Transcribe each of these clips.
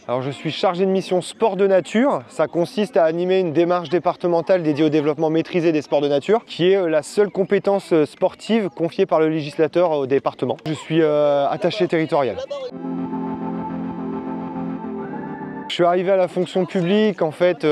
Alors je suis chargé de mission sport de nature. Ça consiste à animer une démarche départementale dédiée au développement maîtrisé des sports de nature, qui est la seule compétence sportive confiée par le législateur au département. Je suis attaché territorial. Je suis arrivé à la fonction publique en fait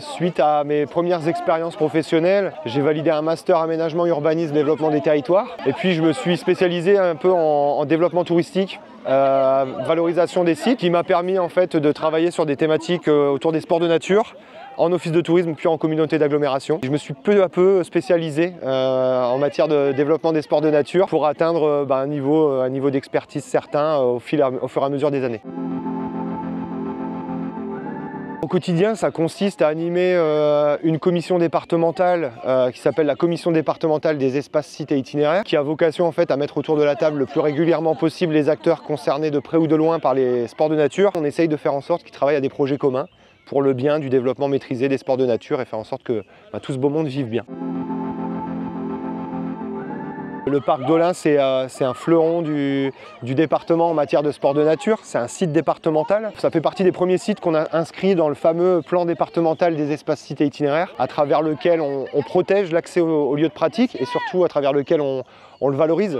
suite à mes premières expériences professionnelles. J'ai validé un master aménagement, urbanisme, développement des territoires. Et puis je me suis spécialisé un peu en développement touristique, valorisation des sites, qui m'a permis en fait de travailler sur des thématiques autour des sports de nature, en office de tourisme puis en communauté d'agglomération. Je me suis peu à peu spécialisé en matière de développement des sports de nature pour atteindre un niveau d'expertise certain au fur et à mesure des années. Au quotidien, ça consiste à animer une commission départementale qui s'appelle la commission départementale des espaces, sites et itinéraires, qui a vocation en fait à mettre autour de la table le plus régulièrement possible les acteurs concernés de près ou de loin par les sports de nature. On essaye de faire en sorte qu'ils travaillent à des projets communs pour le bien du développement maîtrisé des sports de nature et faire en sorte que tout ce beau monde vive bien. Le parc d'Olin, c'est un fleuron du département en matière de sport de nature. C'est un site départemental. Ça fait partie des premiers sites qu'on a inscrits dans le fameux plan départemental des espaces, sites et itinéraires, à travers lequel on protège l'accès aux lieux de pratique et surtout à travers lequel on le valorise.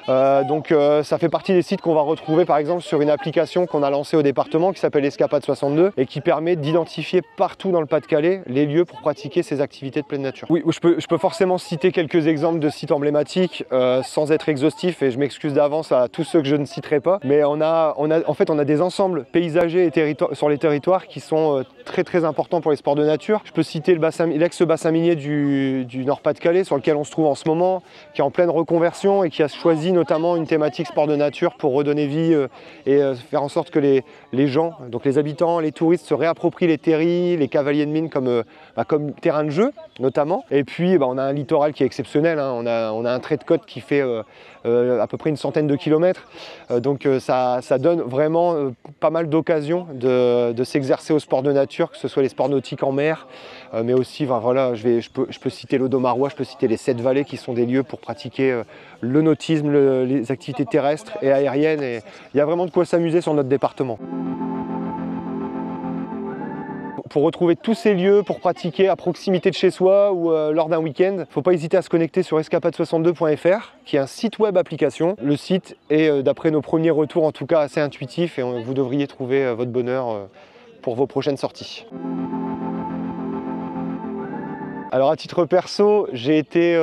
Ça fait partie des sites qu'on va retrouver par exemple sur une application qu'on a lancée au département qui s'appelle Escapade 62 et qui permet d'identifier partout dans le Pas-de-Calais les lieux pour pratiquer ces activités de pleine nature. Oui, je peux forcément citer quelques exemples de sites emblématiques sans être exhaustif et je m'excuse d'avance à tous ceux que je ne citerai pas, mais on a des ensembles paysagers et sur les territoires qui sont très importants pour les sports de nature. Je peux citer l'ex-bassin minier du Nord Pas-de-Calais sur lequel on se trouve en ce moment, qui est en pleine reconversion et qui a choisi notamment une thématique sport de nature pour redonner vie et faire en sorte que les gens, donc les habitants, les touristes se réapproprient les terris, les cavaliers de mine comme terrain de jeu notamment. Et puis on a un littoral qui est exceptionnel, hein. On a un trait de côte qui fait à peu près une centaine de kilomètres. Ça donne vraiment pas mal d'occasions de s'exercer au sport de nature, que ce soit les sports nautiques en mer, mais aussi je peux citer l'Audomarois, je peux citer les 7 vallées qui sont des lieux pour pratiquer le nautisme, les activités terrestres et aériennes. Et il y a vraiment de quoi s'amuser sur notre département. Pour retrouver tous ces lieux, pour pratiquer à proximité de chez soi ou lors d'un week-end, il ne faut pas hésiter à se connecter sur escapade62.fr, qui est un site web application. Le site est, d'après nos premiers retours, en tout cas assez intuitif et vous devriez trouver votre bonheur pour vos prochaines sorties. Alors à titre perso, j'ai été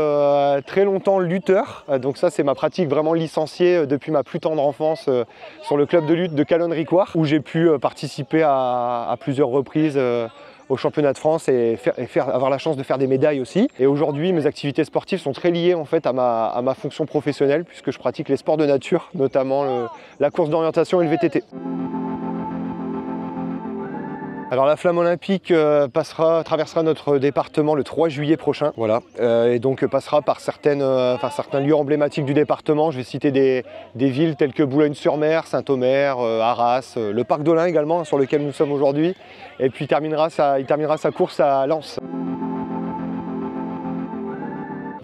très longtemps lutteur, donc ça c'est ma pratique vraiment licenciée depuis ma plus tendre enfance sur le club de lutte de Calonne-Ricoire, où j'ai pu participer à plusieurs reprises au championnat de France et avoir la chance de faire des médailles aussi. Et aujourd'hui, mes activités sportives sont très liées en fait à ma fonction professionnelle, puisque je pratique les sports de nature, notamment la course d'orientation et le VTT. Alors la flamme olympique traversera notre département le 3 juillet prochain, voilà, et donc passera par certains lieux emblématiques du département. Je vais citer des villes telles que Boulogne-sur-Mer, Saint-Omer, Arras, le parc d'Olin également, sur lequel nous sommes aujourd'hui, et puis il terminera sa course à Lens.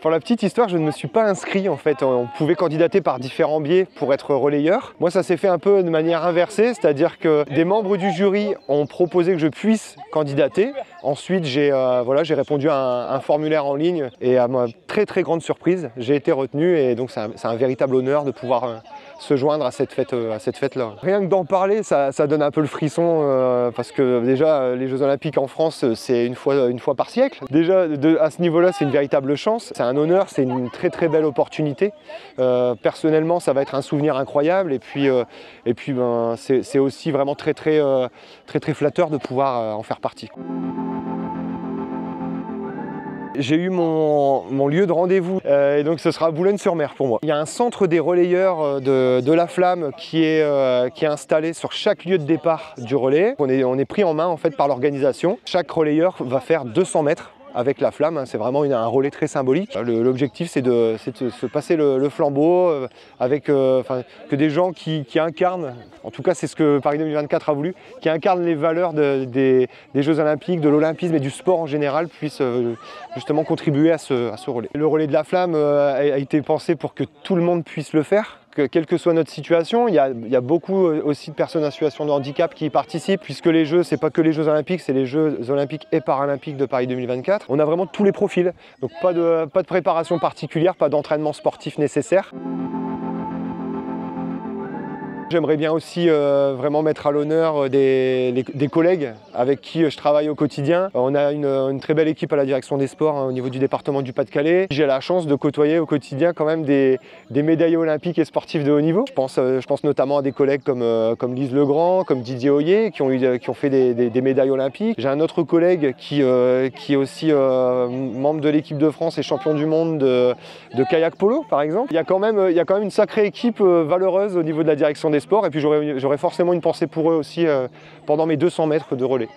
Pour la petite histoire, je ne me suis pas inscrit en fait. On pouvait candidater par différents biais pour être relayeur. Moi, ça s'est fait un peu de manière inversée, c'est-à-dire que des membres du jury ont proposé que je puisse candidater. Ensuite, j'ai répondu à un formulaire en ligne et à ma très grande surprise, j'ai été retenu et donc c'est un véritable honneur de pouvoir se joindre à cette fête-là. Rien que d'en parler, ça donne un peu le frisson parce que déjà les Jeux Olympiques en France, c'est une fois par siècle. Déjà à ce niveau-là, c'est une véritable chance, c'est un honneur, c'est une très belle opportunité. Personnellement, ça va être un souvenir incroyable et puis c'est aussi vraiment très flatteur de pouvoir en faire partie. J'ai eu mon lieu de rendez-vous et donc ce sera Boulogne-sur-Mer pour moi. Il y a un centre des relayeurs de la flamme qui est installé sur chaque lieu de départ du relais. On est pris en main en fait par l'organisation. Chaque relayeur va faire 200 mètres avec la flamme, c'est vraiment un relais très symbolique. L'objectif c'est de se passer le flambeau avec que des gens qui incarnent, en tout cas c'est ce que Paris 2024 a voulu, qui incarnent les valeurs des Jeux Olympiques, de l'olympisme et du sport en général, puissent justement contribuer à ce relais. Le relais de la flamme a été pensé pour que tout le monde puisse le faire, quelle que soit notre situation, il y a beaucoup aussi de personnes en situation de handicap qui y participent, puisque les Jeux, c'est pas que les Jeux Olympiques, c'est les Jeux Olympiques et Paralympiques de Paris 2024. On a vraiment tous les profils, donc pas de préparation particulière, pas d'entraînement sportif nécessaire. J'aimerais bien aussi vraiment mettre à l'honneur des collègues avec qui je travaille au quotidien. On a une très belle équipe à la direction des sports au niveau du département du Pas-de-Calais. J'ai la chance de côtoyer au quotidien quand même des médaillés olympiques et sportifs de haut niveau. Je pense notamment à des collègues comme Lise Legrand, comme Didier Hoyer, qui ont fait des médailles olympiques. J'ai un autre collègue qui est aussi membre de l'équipe de France et champion du monde de kayak polo par exemple. Il y a quand même une sacrée équipe valeureuse au niveau de la direction des sports, et puis j'aurais forcément une pensée pour eux aussi pendant mes 200 mètres de relais.